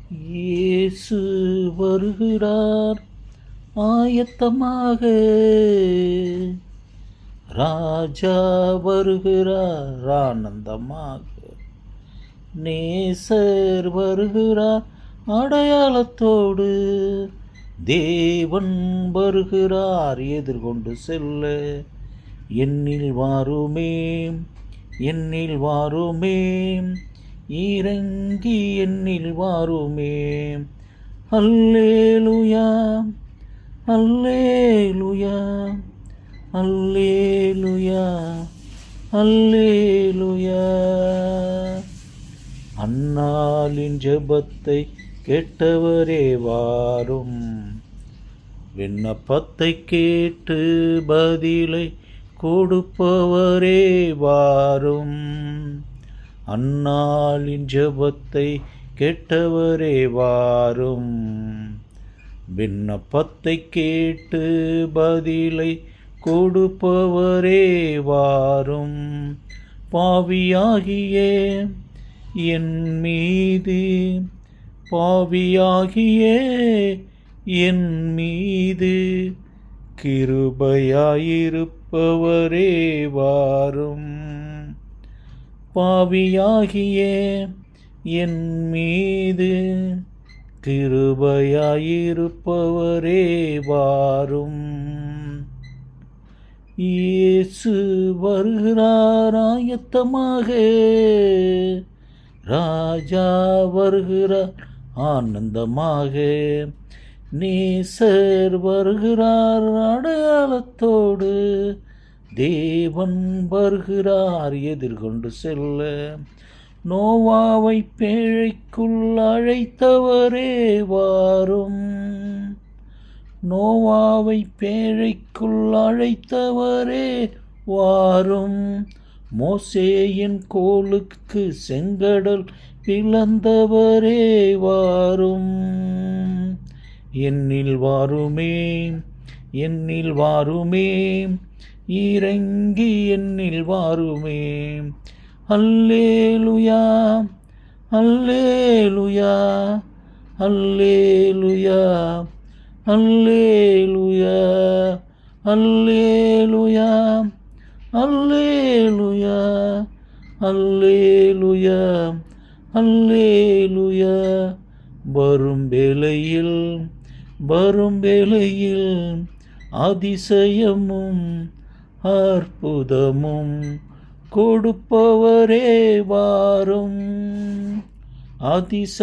இயேசு வருகிறார் ஆயத்தமாக, ராஜா வருகிறார் ஆனந்தமாக, நேசர் வருகிறார் அடையாளத்தோடு, தேவன் வருகிறார் எதிர்கொண்டு செல்ல. என்னில் வாருமே, என்னில் வாருமே, இறங்கி என்னில் வாருமே. அல்லேலூயா, அல்லேலூயா, அல்லேலூயா, அல்லேலூயா. அன்னாளின் ஜெபத்தை கேட்டவரே வாரும், விண்ணப்பத்தை கேட்டு பதிலை கொடுப்பவரே வாரும். அன்னாளின் ஜெபத்தை கேட்டவரே வாரும், விண்ணப்பத்தை கேட்டு பதிலை கொடுப்பவரே வாரும். பாவியாகிய என் மீது, பாவியாகிய என் மீது கிருபையாயிருப்பவரே வாரும். பாவியாகிய என் மீது கிருபையாயிருப்பவரே வாரும். இயேசு வருகிறார் ஆயத்தமாக, ராஜா வருகிறார் ஆனந்தமாக, நேசர் வருகிறார் அடையாளத்தோடு, தேவன் வருகிறார் எதிர்கொண்டு செல்ல. நோவாவை பேழைக்குள் அழைத்தவரே வாரும், நோவாவை பேழைக்குள் அழைத்தவரே வாரும். மோசேயின் கோலுக்கு செங்கடல் பிளந்தவரே வாரும். என்னில் வாருமே, என்னில் வாருமே, இறங்கி என்னில் வாருமே. அல்லேலூயா, அல்லேலூயா, அல்லேலூயா, அல்லேலூயா, அல்லேலூயா, அல்லேலூயா, அல்லேலூயா, அல்லேலூயா. வரும் வேளையில், வரும் வேளையில் அதிசயமும் அற்புதமும் கொடுப்பவரே வாரும்.